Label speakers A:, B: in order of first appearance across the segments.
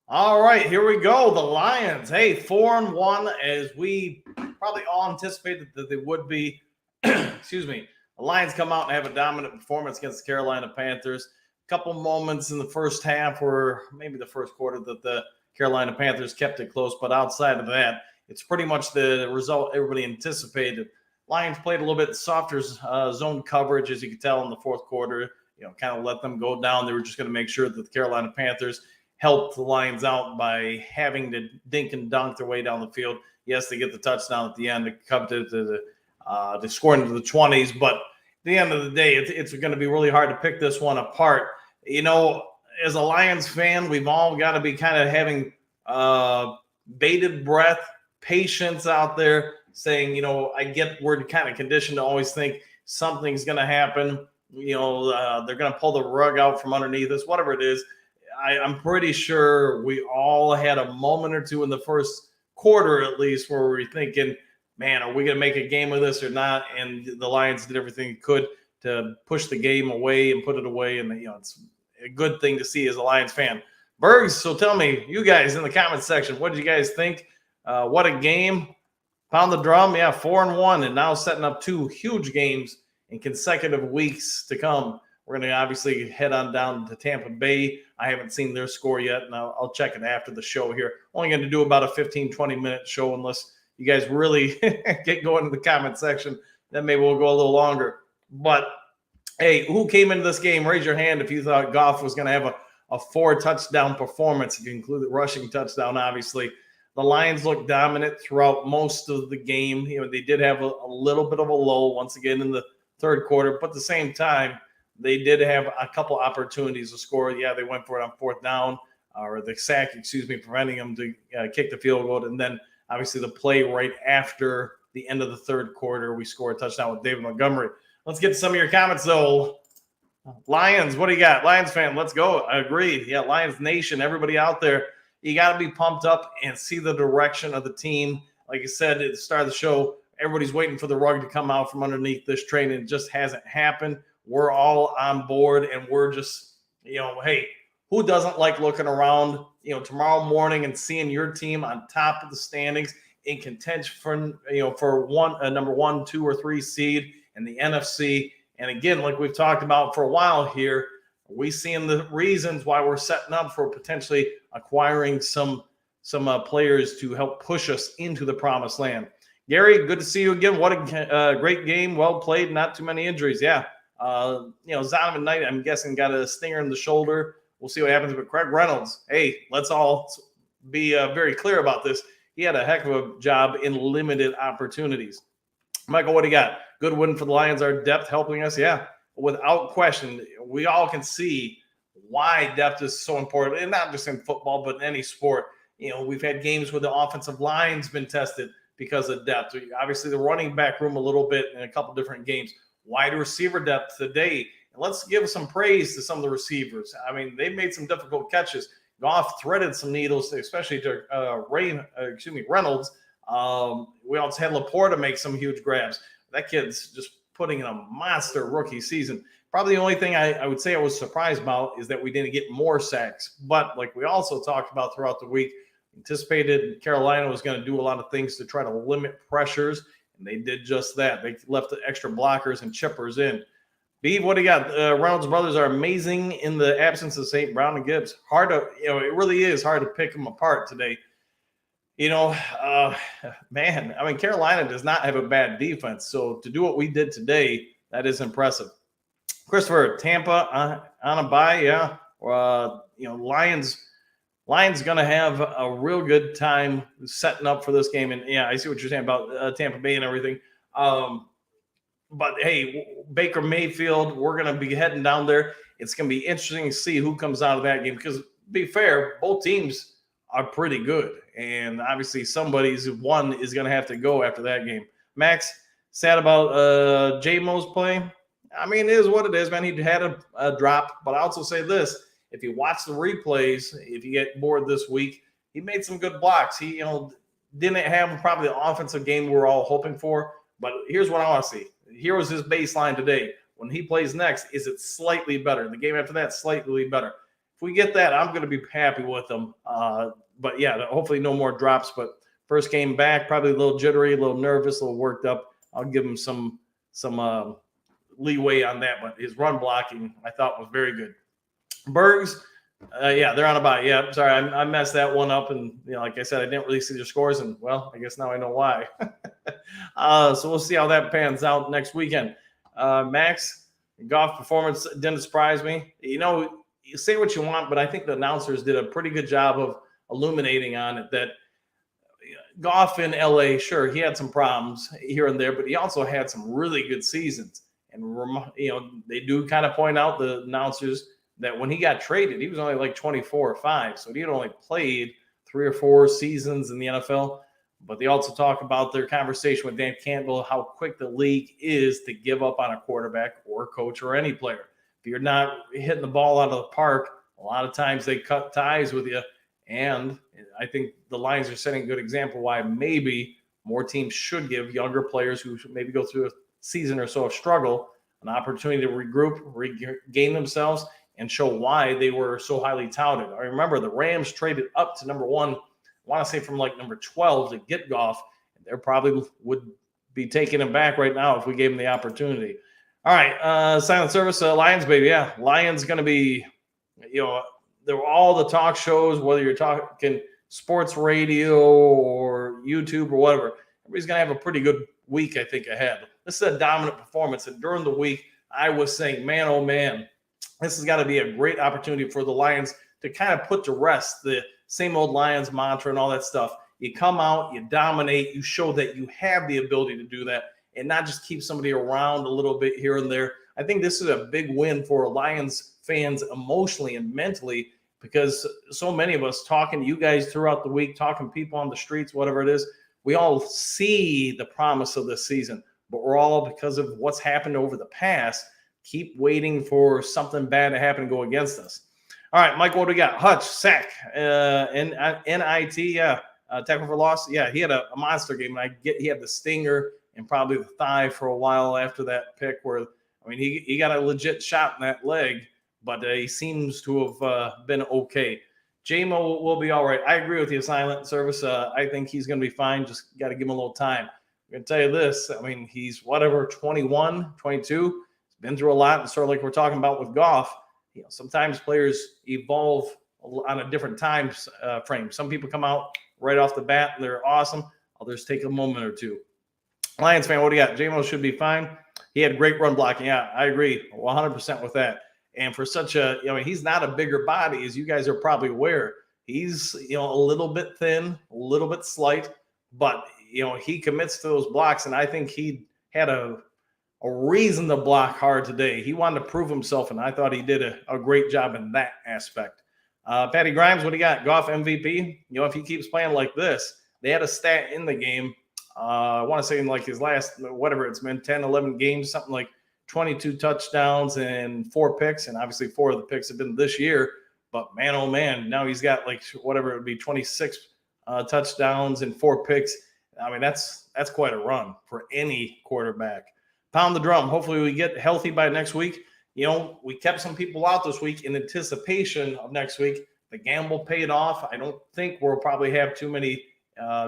A: All right, here we go. The Lions, hey, 4-1, as we probably all anticipated that they would be. Excuse me. The Lions come out and have a dominant performance against the Carolina Panthers. A couple moments in the first half, or maybe the first quarter, that the Carolina Panthers kept it close. But outside of that, it's pretty much the result everybody anticipated. Lions played a little bit softer zone coverage, as you could tell in the fourth quarter. Kind of let them go down. They were just going to make sure that the Carolina Panthers helped the Lions out by having to dink and dunk their way down the field. Yes, they get the touchdown at the end to come to score into the 20s, but at the end of the day, it's going to be really hard to pick this one apart. As a Lions fan, we've all got to be kind of having bated breath, patience out there, saying, we're kind of conditioned to always think something's going to happen. They're going to pull the rug out from underneath us, whatever it is. I'm pretty sure we all had a moment or two in the first quarter, at least, where we were thinking, man, are we going to make a game of this or not? And the Lions did everything they could to push the game away and put it away. And, it's a good thing to see as a Lions fan. Bergs, so tell me, you guys in the comments section, what did you guys think? What a game. Pound the drum. Yeah, 4-1, and now setting up two huge games in consecutive weeks to come. We're going to obviously head on down to Tampa Bay. I haven't seen their score yet, and I'll check it after the show here. Only going to do about a 15, 20-minute show unless you guys really get going in the comment section. Then maybe we'll go a little longer. But, hey, who came into this game? Raise your hand if you thought Goff was going to have a 4-touchdown performance, if you include the rushing touchdown, obviously. The Lions looked dominant throughout most of the game. They did have a little bit of a lull once again in the third quarter, but at the same time, they did have a couple opportunities to score. Yeah, they went for it on fourth down, or the sack, preventing them to kick the field goal. And then, obviously, the play right after the end of the third quarter, we scored a touchdown with David Montgomery. Let's get to some of your comments, though. Lions, what do you got? Lions fan, let's go. I agree. Yeah, Lions Nation, everybody out there, you got to be pumped up and see the direction of the team. Like I said at the start of the show, everybody's waiting for the rug to come out from underneath this train, and it just hasn't happened. We're all on board, and we're just, hey, who doesn't like looking around, tomorrow morning and seeing your team on top of the standings in contention for number 1, 2, or 3 seed in the NFC. And again, like we've talked about for a while here, we seeing the reasons why we're setting up for potentially acquiring some players to help push us into the promised land. Gary, good to see you again. What a great game. Well played. Not too many injuries. Yeah. Zonovan Knight, I'm guessing, got a stinger in the shoulder. We'll see what happens with Craig Reynolds. Hey, let's all be very clear about this. He had a heck of a job in limited opportunities. Michael, what do you got? Good win for the Lions. Our depth helping us? Yeah, without question. We all can see why depth is so important, and not just in football, but in any sport. We've had games where the offensive line's been tested because of depth. Obviously, the running back room a little bit in a couple different games. Wide receiver depth today. And let's give some praise to some of the receivers. I mean, they made some difficult catches. Goff threaded some needles, especially to Reynolds. We also had Laporta make some huge grabs. That kid's just putting in a monster rookie season. Probably the only thing I would say I was surprised about is that we didn't get more sacks. But like we also talked about throughout the week, anticipated Carolina was going to do a lot of things to try to limit pressures. And they did just that. They left the extra blockers and chippers in. Beeve, what do you got? Reynolds brothers are amazing in the absence of St. Brown and Gibbs. Hard to, it really is hard to pick them apart today. Man, I mean, Carolina does not have a bad defense. So to do what we did today, that is impressive. Christopher, Tampa on a bye, yeah. Lions going to have a real good time setting up for this game. And, yeah, I see what you're saying about Tampa Bay and everything. But, hey, Baker Mayfield, we're going to be heading down there. It's going to be interesting to see who comes out of that game because, to be fair, both teams are pretty good. And, obviously, somebody's one is going to have to go after that game. Max, sad about J-Mo's play? I mean, it is what it is, man. He had a drop. But I also say this. If you watch the replays, if you get bored this week, he made some good blocks. He, didn't have probably the offensive game we were all hoping for. But here's what I want to see. Here was his baseline today. When he plays next, is it slightly better? The game after that, slightly better. If if we get that, I'm going to be happy with them. But yeah, hopefully no more drops. But first game back, probably a little jittery, a little nervous, a little worked up. I'll give him some leeway on that. But his run blocking, I thought, was very good. Bergs, yeah, they're on a bye. Yeah, sorry, I messed that one up. And, like I said, I didn't really see their scores. And, well, I guess now I know why. So we'll see how that pans out next weekend. Max, Goff performance didn't surprise me. You say what you want, but I think the announcers did a pretty good job of illuminating on it that Goff in LA, sure, he had some problems here and there, but he also had some really good seasons. And, they do kind of point out, the announcers, that when he got traded, he was only like 24 or 5. So he had only played 3 or 4 seasons in the NFL. But they also talk about their conversation with Dan Campbell, how quick the league is to give up on a quarterback or coach or any player. If you're not hitting the ball out of the park, a lot of times they cut ties with you. And I think the Lions are setting a good example why maybe more teams should give younger players who maybe go through a season or so of struggle an opportunity to regroup, regain themselves, and show why they were so highly touted. I remember the Rams traded up to number 1, I want to say from like number 12 to get Goff. They probably would be taking him back right now if we gave him the opportunity. All right, silent service, Lions, baby. Yeah, Lions going to be, there were all the talk shows, whether you're talking sports radio or YouTube or whatever. Everybody's going to have a pretty good week, I think, ahead. This is a dominant performance. And during the week, I was saying, man, oh, man, this has got to be a great opportunity for the Lions to kind of put to rest the same old Lions mantra and all that stuff. You come out, you dominate, you show that you have the ability to do that and not just keep somebody around a little bit here and there. I think this is a big win for Lions fans emotionally and mentally, because so many of us talking to you guys throughout the week, talking to people on the streets, whatever it is, we all see the promise of this season, but we're all, because of what's happened over the past, keep waiting for something bad to happen and go against us. All right, Mike, what do we got? Hutch, sack, NIT, yeah, tackle for loss. Yeah, he had a monster game. And he had the stinger and probably the thigh for a while after that pick where, he got a legit shot in that leg, but he seems to have been okay. J-Mo will be all right. I agree with you, silent service. I think he's going to be fine. Just got to give him a little time. I'm going to tell you this. He's 21, 22. He's been through a lot. And sort of like we're talking about with Goff, sometimes players evolve on a different time frame. Some people come out right off the bat and they're awesome. Others take a moment or two. Lions fan, what do you got? J-Mo should be fine. He had great run blocking. Yeah, I agree 100% with that. And for such a, he's not a bigger body, as you guys are probably aware. He's, a little bit thin, a little bit slight, but, he commits to those blocks. And I think he had a reason to block hard today. He wanted to prove himself, and I thought he did a great job in that aspect. Patty Grimes, what do you got? Goff MVP? If he keeps playing like this, they had a stat in the game. I want to say in like his last, whatever it's been, 10, 11 games, something like 22 touchdowns and 4 picks. And obviously 4 of the picks have been this year. But man, oh man, now he's got like whatever it would be, 26 touchdowns and 4 picks. That's quite a run for any quarterback. Pound the drum. Hopefully we get healthy by next week. We kept some people out this week in anticipation of next week. The gamble paid off. I don't think we'll probably have too many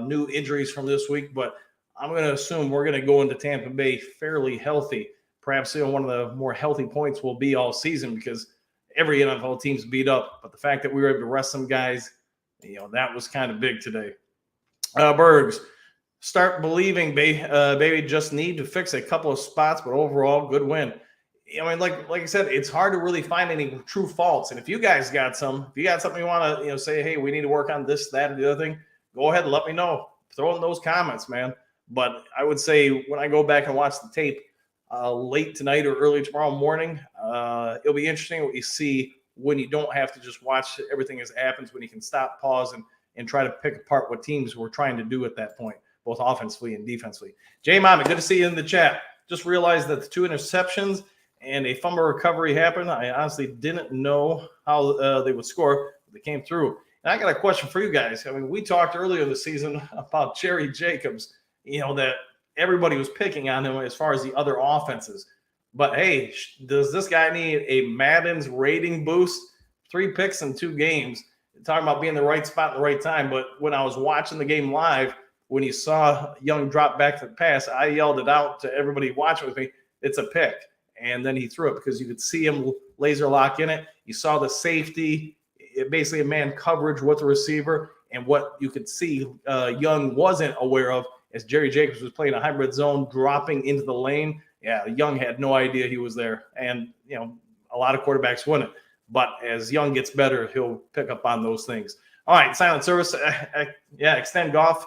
A: new injuries from this week, but I'm going to assume we're going to go into Tampa Bay fairly healthy. Perhaps one of the more healthy points will be all season, because every NFL team's beat up. But the fact that we were able to rest some guys, that was kind of big today. Bergs, start believing, baby. Just need to fix a couple of spots, but overall, good win. Like I said, it's hard to really find any true faults. And if you guys got something you want to, say, hey, we need to work on this, that, and the other thing, go ahead and let me know. Throw in those comments, man. But I would say when I go back and watch the tape late tonight or early tomorrow morning, it'll be interesting what you see when you don't have to just watch everything as it happens, when you can stop, pause, and try to pick apart what teams were trying to do at that point, both offensively and defensively. Jay Mama, good to see you in the chat. Just realized that the 2 interceptions and a fumble recovery happened. I honestly didn't know how they would score. They came through. And I got a question for you guys. We talked earlier in the season about Jerry Jacobs, that everybody was picking on him as far as the other offenses. But, hey, does this guy need a Madden's rating boost? 3 picks in 2 games. Talking about being in the right spot at the right time. But when I was watching the game live, when you saw Young drop back to the pass, I yelled it out to everybody watching with me, it's a pick. And then he threw it because you could see him laser lock in it. You saw the safety, basically a man coverage with the receiver. And what you could see Young wasn't aware of as Jerry Jacobs was playing a hybrid zone, dropping into the lane. Yeah, Young had no idea he was there. And, a lot of quarterbacks wouldn't. But as Young gets better, he'll pick up on those things. All right, silent service. Extend Goff.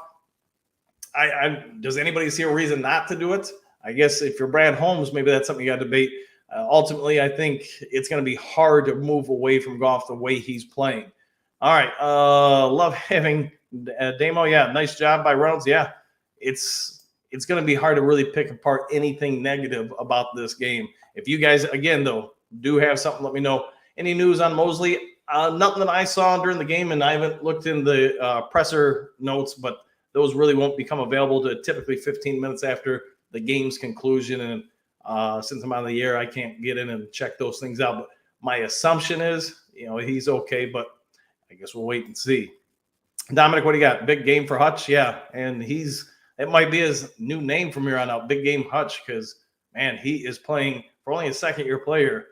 A: Does anybody see a reason not to do it? I guess if you're Brad Holmes, maybe that's something you got to debate. Ultimately, I think it's going to be hard to move away from Goff the way he's playing. All right, love having Damo. Yeah, nice job by Reynolds. Yeah, it's going to be hard to really pick apart anything negative about this game. If you guys, again, though, do have something, let me know. Any news on Mosley? Nothing that I saw during the game, and I haven't looked in the presser notes, but those really won't become available to typically 15 minutes after the game's conclusion. And since I'm out of the air, I can't get in and check those things out. But my assumption is, he's okay, but I guess we'll wait and see. Dominic, what do you got? Big game for Hutch? Yeah, and it might be his new name from here on out, Big Game Hutch, because, man, he is playing for only a second-year player.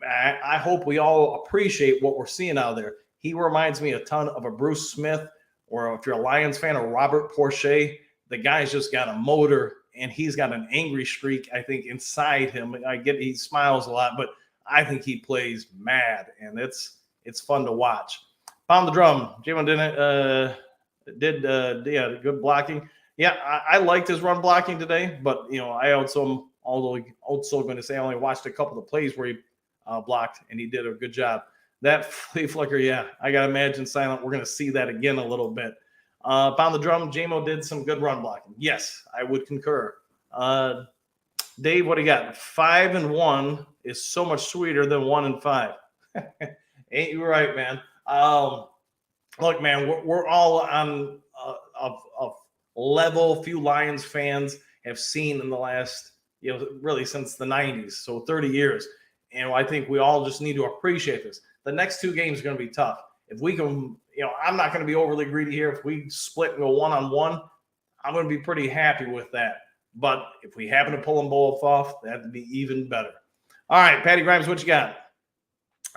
A: I hope we all appreciate what we're seeing out there. He reminds me a ton of a Bruce Smith, or if you're a Lions fan, a Robert Porcher. The guy's just got a motor, and he's got an angry streak, I think, inside him. I get he smiles a lot, but I think he plays mad, and it's fun to watch. Pound the drum. Jalen did good blocking. Yeah, I liked his run blocking today, but I also am also going to say I only watched a couple of plays where he blocked, and he did a good job. That flea flicker, yeah, I got to imagine silent. We're going to see that again a little bit. Pound the drum. JMO did some good run blocking. Yes, I would concur. Dave, what do you got? 5-1 is so much sweeter than 1-5. Ain't you right, man? Look, man, we're all on a level few Lions fans have seen in the last, really since the 90s, so 30 years. And I think we all just need to appreciate this. The next 2 games are going to be tough. If we can, I'm not going to be overly greedy here. If we split and go 1-on-1, I'm going to be pretty happy with that. But if we happen to pull them both off, that'd be even better. All right, Patty Grimes, what you got?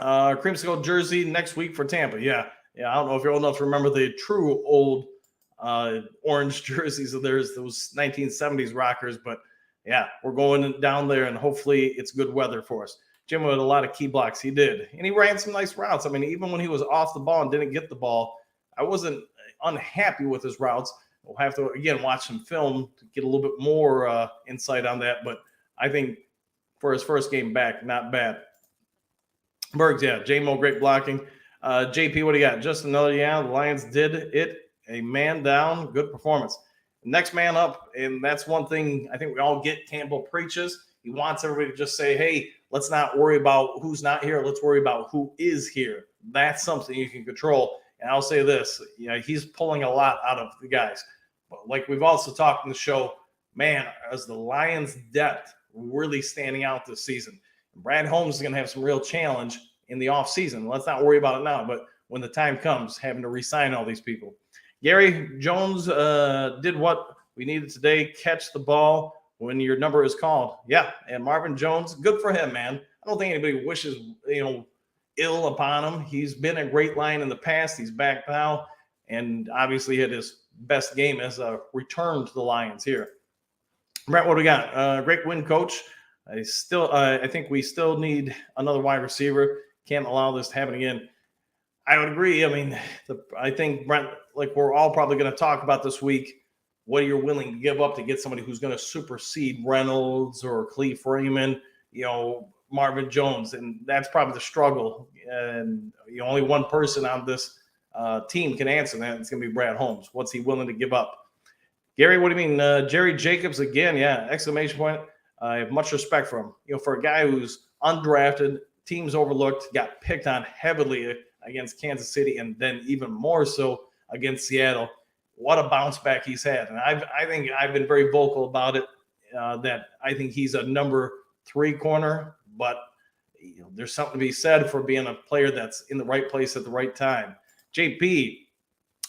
A: Creamsicle jersey next week for Tampa. Yeah. I don't know if you're old enough to remember the true old orange jerseys of theirs, those 1970s rockers. But, yeah, we're going down there, and hopefully it's good weather for us. Jim had a lot of key blocks. He did. And he ran some nice routes. I mean, even when he was off the ball and didn't get the ball, I wasn't unhappy with his routes. We'll have to, again, watch some film to get a little bit more insight on that. But I think for his first game back, not bad. Bergs, yeah. J-Mo, great blocking. JP, what do you got? Just another, the Lions did it. A man down. Good performance. Next man up. And that's one thing I think we all get. Campbell preaches. He wants everybody to just say, hey, let's not worry about who's not here. Let's worry about who is here. That's something you can control. And I'll say this, he's pulling a lot out of the guys. But like we've also talked in the show, man, as the Lions' depth really standing out this season. Brad Holmes is going to have some real challenge in the offseason. Let's not worry about it now. But when the time comes, having to re-sign all these people. Gary Jones did what we needed today, catch the ball when your number is called. Yeah, and Marvin Jones, good for him, man. I don't think anybody wishes, ill upon him. He's been a great line in the past. He's back now, and obviously had his best game as a return to the Lions here. Brett, what do we got? Great win, coach. I think we still need another wide receiver. Can't allow this to happen again. I would agree. I mean, I think, Brent, like we're all probably going to talk about this week, what you're willing to give up to get somebody who's going to supersede Reynolds or Cleve Freeman, Marvin Jones. And that's probably the struggle. And only one person on this team can answer that. It's going to be Brad Holmes. What's he willing to give up? Gary, what do you mean? Jerry Jacobs again. Yeah. Exclamation point. I have much respect for him. For a guy who's undrafted, teams overlooked, got picked on heavily against Kansas City, and then even more so against Seattle. What a bounce back he's had. And I think I've been very vocal about it, that I think he's a number 3 corner, but there's something to be said for being a player that's in the right place at the right time. JP,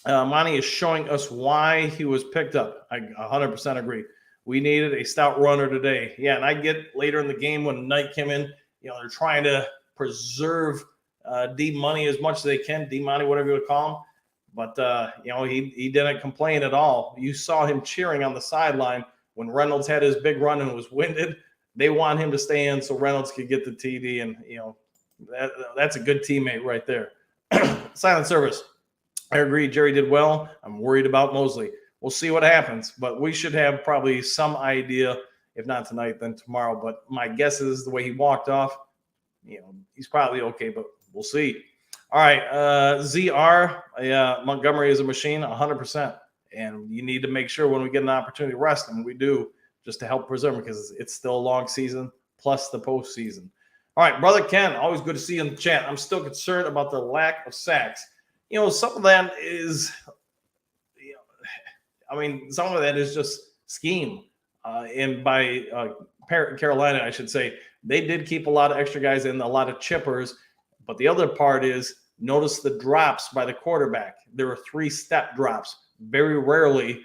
A: Monty is showing us why he was picked up. I 100% agree. We needed a stout runner today. Yeah, and I get later in the game when Knight came in, they're trying to preserve D-Money as much as they can, D-Money, whatever you would call him. But, he didn't complain at all. You saw him cheering on the sideline when Reynolds had his big run and was winded. They want him to stay in so Reynolds could get the TD, and, that's a good teammate right there. Silent service. I agree. Jerry did well. I'm worried about Mosley. We'll see what happens, but we should have probably some idea, if not tonight, then tomorrow. But my guess is the way he walked off, he's probably okay, but we'll see. All right, ZR, Montgomery is a machine, 100%. And you need to make sure when we get an opportunity to rest him, we do, just to help preserve him because it's still a long season plus the postseason. All right, Brother Ken, always good to see you in the chat. I'm still concerned about the lack of sacks. Some of that is, some of that is just scheme. And by Carolina, I should say, they did keep a lot of extra guys in, a lot of chippers. But the other part is, notice the drops by the quarterback. There were 3-step drops. Very rarely,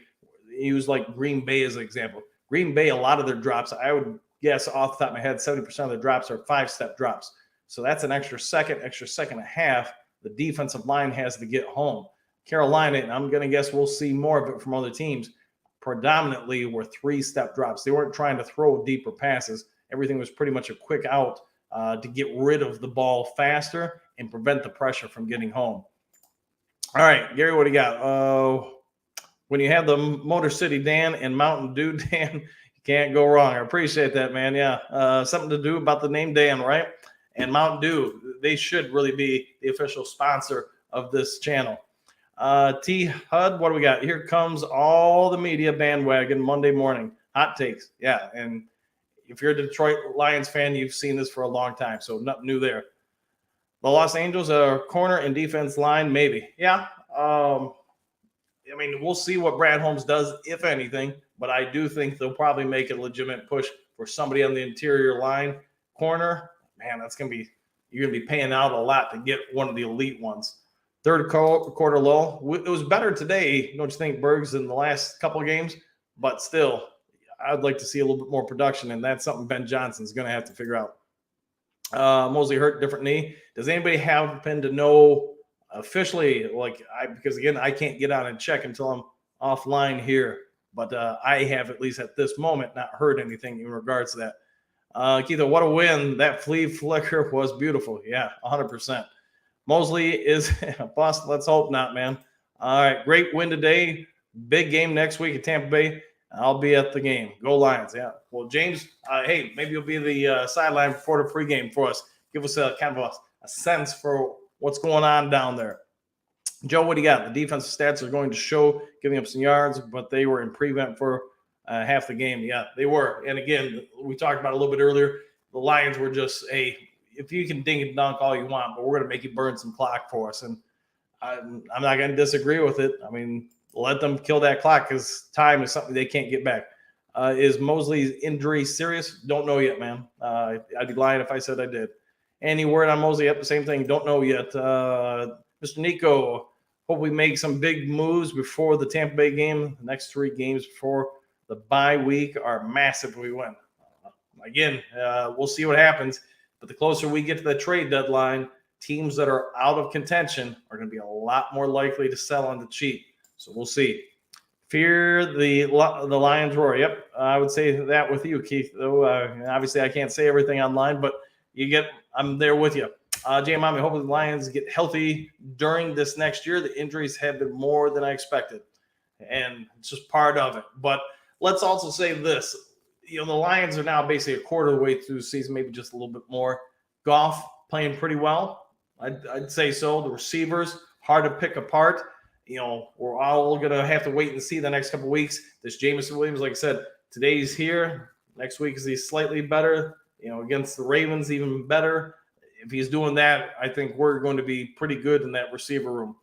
A: use like Green Bay as an example. Green Bay, a lot of their drops, I would guess off the top of my head, 70% of the drops are 5-step drops. So that's an extra second and a half the defensive line has to get home. Carolina, and I'm going to guess we'll see more of it from other teams, predominantly were 3-step drops. They weren't trying to throw deeper passes. Everything was pretty much a quick out to get rid of the ball faster and prevent the pressure from getting home. All right, Gary, what do you got? When you have the Motor City Dan and Mountain Dew Dan, you can't go wrong. I appreciate that, man. Yeah, something to do about the name Dan, right? And Mountain Dew, they should really be the official sponsor of this channel. T. Hud, what do we got? Here comes all the media bandwagon Monday morning. Hot takes. Yeah, and if you're a Detroit Lions fan, you've seen this for a long time, so nothing new there. The Los Angeles corner and defense line, maybe. Yeah. We'll see what Brad Holmes does, if anything, but I do think they'll probably make a legitimate push for somebody on the interior line. Corner, man, you're going to be paying out a lot to get one of the elite ones. Third quarter low. It was better today, don't you think, Bergs, than the last couple of games? But still, I'd like to see a little bit more production, and that's something Ben Johnson's going to have to figure out. Mosley hurt, different knee. Does anybody happen to know officially, because again, I can't get on and check until I'm offline here, but I have, at least at this moment, not heard anything in regards to that. Keith, what a win. That flea flicker was beautiful. Yeah, 100%. Mosley is a bust. Let's hope not, man. All right, great win today. Big game next week at Tampa Bay. I'll be at the game. Go Lions. Yeah. Well, James, hey, maybe you'll be the sideline before the pregame for us. Give us a kind of a sense for what's going on down there. Joe, what do you got? The defensive stats are going to show giving up some yards, but they were in prevent for half the game. Yeah, they were. And again, we talked about a little bit earlier, the Lions were just, if you can ding and dunk all you want, but we're going to make you burn some clock for us. And I'm not going to disagree with it. Let them kill that clock because time is something they can't get back. Is Mosley's injury serious? Don't know yet, man. I'd be lying if I said I did. Any word on Mosley? Yep, the same thing. Don't know yet. Mr. Nico, hope we make some big moves before the Tampa Bay game. The next 3 games before the bye week are massive if we win. Again, we'll see what happens. But the closer we get to the trade deadline, teams that are out of contention are going to be a lot more likely to sell on the cheap. So we'll see. Fear the Lions roar. Yep, I would say that with you, Keith. Though obviously I can't say everything online, but I'm there with you. Jay Mommy, hopefully the Lions get healthy during this next year. The injuries have been more than I expected, and it's just part of it. But let's also say this. The Lions are now basically a quarter of the way through the season, maybe just a little bit more. Goff playing pretty well. I'd say so. The receivers, hard to pick apart. We're all going to have to wait and see the next couple of weeks. This Jameson Williams, like I said, today's here. Next week is he slightly better. Against the Ravens, even better. If he's doing that, I think we're going to be pretty good in that receiver room.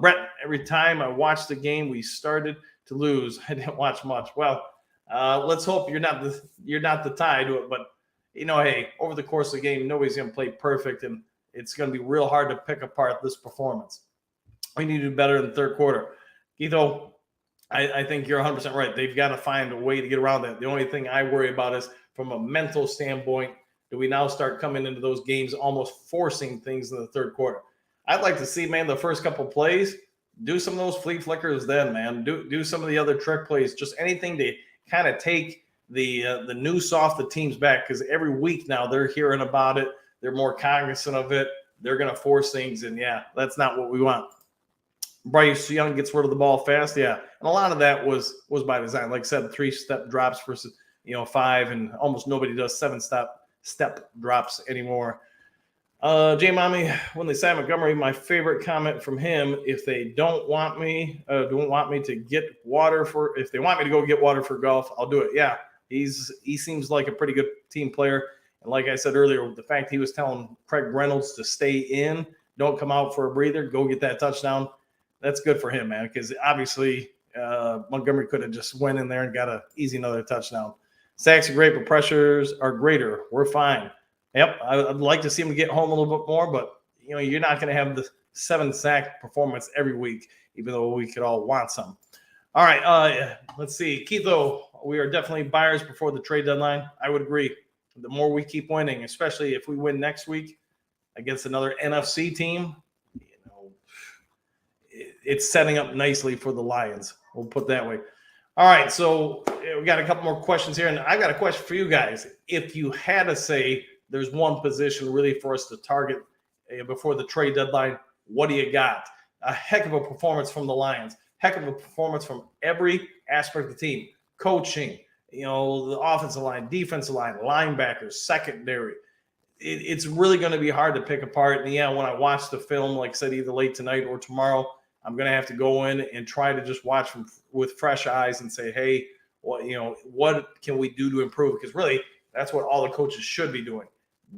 A: Brett, every time I watched the game, we started to lose. I didn't watch much. Well, let's hope you're not the tie to it. But hey, over the course of the game, nobody's going to play perfect, and it's going to be real hard to pick apart this performance. We need to do better in the third quarter. Keitho, I think you're 100% right. They've got to find a way to get around that. The only thing I worry about is from a mental standpoint, do we now start coming into those games almost forcing things in the third quarter? I'd like to see, man, the first couple plays, do some of those flea flickers then, man. Do some of the other trick plays, just anything to kind of take the noose off the team's back, because every week now they're hearing about it. They're more cognizant of it. They're going to force things, and, yeah, that's not what we want. Bryce Young gets rid of the ball fast, yeah. And a lot of that was by design. Like I said, 3-step drops versus, 5, and almost nobody does 7-step drops anymore. J Mommy, when they signed Montgomery, my favorite comment from him: if they don't want me to get water if they want me to go get water for Goff, I'll do it. Yeah, he seems like a pretty good team player. And like I said earlier, the fact he was telling Craig Reynolds to stay in, don't come out for a breather, go get that touchdown, that's good for him, man, because obviously Montgomery could have just went in there and got another touchdown. Sacks are great, but pressures are greater. We're fine. Yep, I'd like to see him get home a little bit more, but you're not going to have the 7-sack performance every week, even though we could all want some. All right, let's see. Keitho, we are definitely buyers before the trade deadline. I would agree. The more we keep winning, especially if we win next week against another NFC team, it's setting up nicely for the Lions. We'll put it that way. All right, so we got a couple more questions here, and I've got a question for you guys. If you had to say there's one position really for us to target before the trade deadline, what do you got? A heck of a performance from the Lions. Heck of a performance from every aspect of the team. Coaching, the offensive line, defensive line, linebackers, secondary. It's really going to be hard to pick apart. And, yeah, when I watch the film, like I said, either late tonight or tomorrow, I'm going to have to go in and try to just watch with fresh eyes and say, hey, what can we do to improve? Because really, that's what all the coaches should be doing.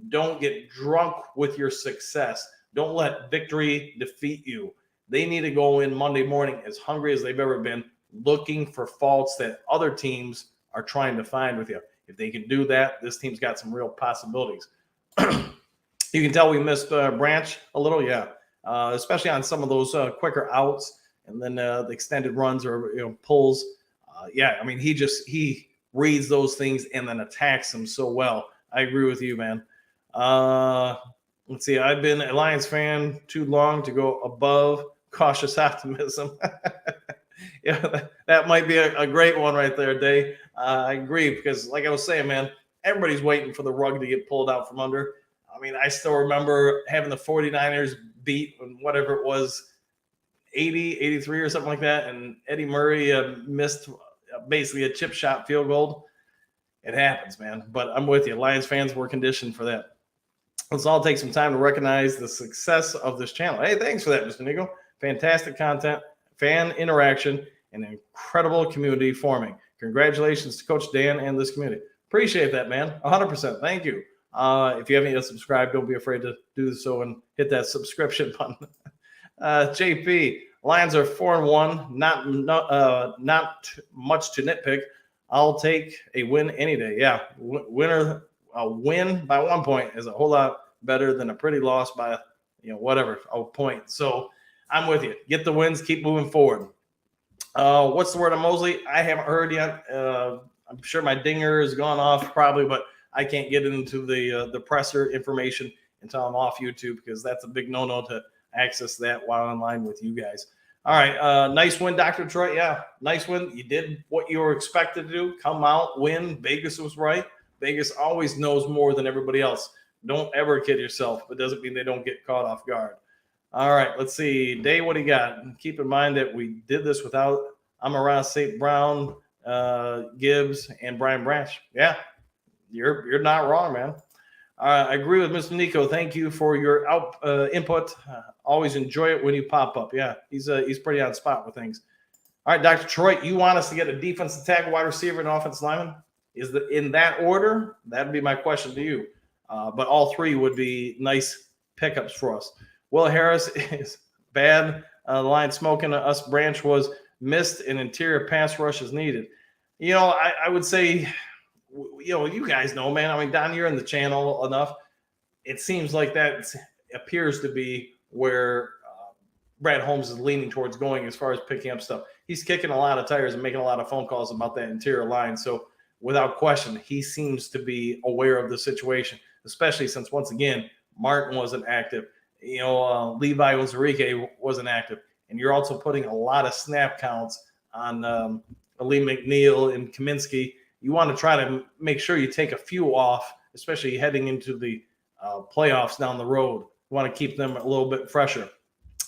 A: Don't get drunk with your success. Don't let victory defeat you. They need to go in Monday morning as hungry as they've ever been, looking for faults that other teams are trying to find with you. If they can do that, this team's got some real possibilities. You can tell we missed Branch a little, yeah. Especially on some of those quicker outs and then the extended runs or pulls. Yeah, I mean, he reads those things and then attacks them so well. I agree with you, man. Let's see. I've been a Lions fan too long to go above cautious optimism. Yeah, that might be a great one right there, Dave. I agree, because like I was saying, man, everybody's waiting for the rug to get pulled out from under. I mean, I still remember having the 49ers beat when whatever it was, 80, 83 or something like that, and Eddie Murray missed basically a chip shot field goal. It happens, man. But I'm with you. Lions fans were conditioned for that. Let's all take some time to recognize the success of this channel. Hey, thanks for that, Mr. Nico. Fantastic content, fan interaction, and incredible community forming. Congratulations to Coach Dan and this community. Appreciate that, man. 100%. Thank you. If you haven't yet subscribed, don't be afraid to do so and hit that subscription button. JP, Lions are 4-1. Not much to nitpick. I'll take a win any day. Yeah, a win by 1 point is a whole lot better than a pretty loss by a point. So I'm with you. Get the wins. Keep moving forward. What's the word on Mosley? I haven't heard yet. I'm sure my dinger has gone off probably, but I can't get into the presser information until I'm off YouTube, because that's a big no-no to access that while online with you guys. All right, nice win, Dr. Detroit. Yeah, nice win. You did what you were expected to do. Come out, win. Vegas was right. Vegas always knows more than everybody else. Don't ever kid yourself. It doesn't mean they don't get caught off guard. All right, let's see. Dave, what do you got? Keep in mind that we did this without Amon-Ra St. Brown, Gibbs, and Brian Branch. Yeah, you're not wrong, man. I agree with Mr. Nico. Thank you for your input. Always enjoy it when you pop up. Yeah, he's pretty on spot with things. All right, Dr. Detroit, you want us to get a defensive tackle, wide receiver, and offensive lineman? Is in that order? That'd be my question to you. But all three would be nice pickups for us. Will Harris is bad. The line smoking us. Branch was missed, and interior pass rush is needed. I would say you guys know, man. I mean, Don, you're in the channel enough. It seems like that appears to be where Brad Holmes is leaning towards going as far as picking up stuff. He's kicking a lot of tires and making a lot of phone calls about that interior line. So without question, he seems to be aware of the situation, especially since, once again, Martin wasn't active. Levi Ozarike wasn't active. And you're also putting a lot of snap counts on Ali McNeil and Kaminsky. You want to try to make sure you take a few off, especially heading into the playoffs down the road. You want to keep them a little bit fresher.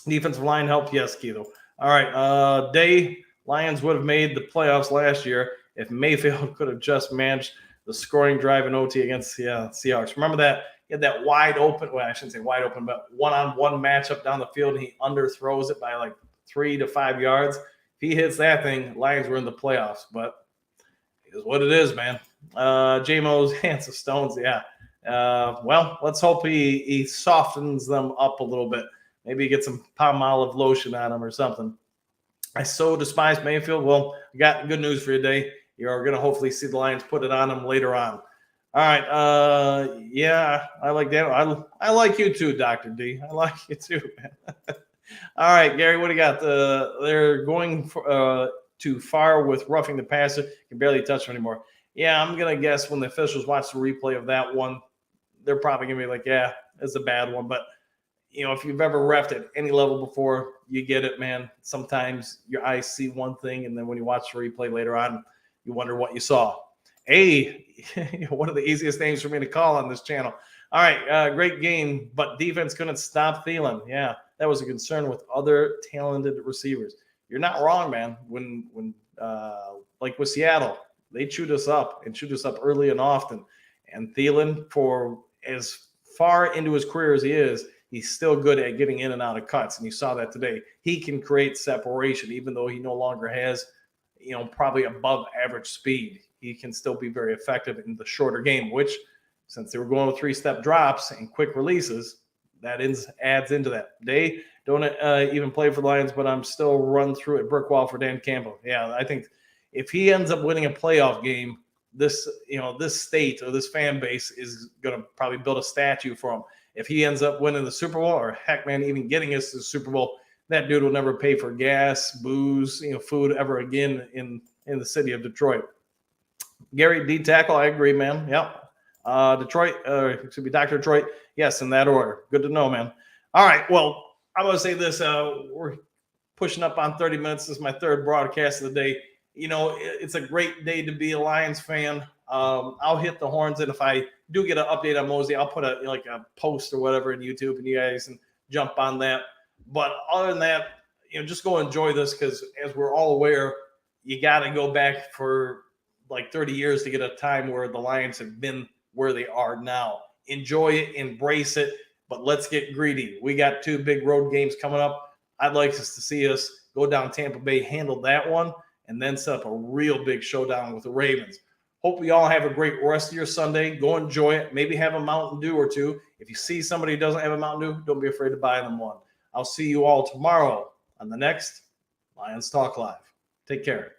A: Defensive line help, yes, Keto. All right, Day, Lions would have made the playoffs last year if Mayfield could have just managed the scoring drive in OT against the Seahawks. Remember that? He had that wide open, well, I shouldn't say wide open, but one-on-one matchup down the field, and he underthrows it by like 3 to 5 yards. If he hits that thing, Lions were in the playoffs, but it is what it is, man. J-Mo's hands of stones, yeah. Well, let's hope he softens them up a little bit. Maybe get some Palmolive lotion on him or something. I so despise Mayfield. Well, I got good news for you today. You're going to hopefully see the Lions put it on him later on. All right. Yeah, I like that. I like you too, Dr. D. I like you too, man. All right, Gary, what do you got? They're going too far with roughing the passer. Can barely touch him anymore. Yeah, I'm going to guess when the officials watch the replay of that one, they're probably going to be like, yeah, it's a bad one. But, if you've ever reffed at any level before, you get it, man. Sometimes your eyes see one thing, and then when you watch the replay later on, you wonder what you saw. Hey, one of the easiest names for me to call on this channel. All right, great game, but defense couldn't stop Thielen. Yeah, that was a concern with other talented receivers. You're not wrong, man. When like with Seattle, they chewed us up early and often. And Thielen, for as far into his career as he is, he's still good at getting in and out of cuts. And you saw that today. He can create separation, even though he no longer has, probably above average speed. He can still be very effective in the shorter game, which, since they were going with 3-step drops and quick releases, that adds into that. They don't even play for the Lions, but I'm still run through a brick wall for Dan Campbell. Yeah, I think if he ends up winning a playoff game, this state or this fan base is going to probably build a statue for him. If he ends up winning the Super Bowl, or heck, man, even getting us to the Super Bowl, that dude will never pay for gas, booze, food ever again in the city of Detroit. Gary, D tackle, I agree, man. Yep. Detroit, it should be Dr. Detroit. Yes, in that order. Good to know, man. All right. Well, I'm going to say this. We're pushing up on 30 minutes. This is my third broadcast of the day. It's a great day to be a Lions fan. I'll hit the horns, and if I do get an update on Mosey, I'll put a post or whatever in YouTube, and you guys can jump on that. But other than that, just go enjoy this, because as we're all aware, you got to go back for like 30 years to get a time where the Lions have been where they are now. Enjoy it, embrace it, but let's get greedy. We got 2 big road games coming up. I'd like us to see us go down Tampa Bay, handle that one, and then set up a real big showdown with the Ravens. Hope we all have a great rest of your Sunday. Go enjoy it. Maybe have a Mountain Dew or 2. If you see somebody who doesn't have a Mountain Dew, don't be afraid to buy them one. I'll see you all tomorrow on the next Lions Talk Live. Take care.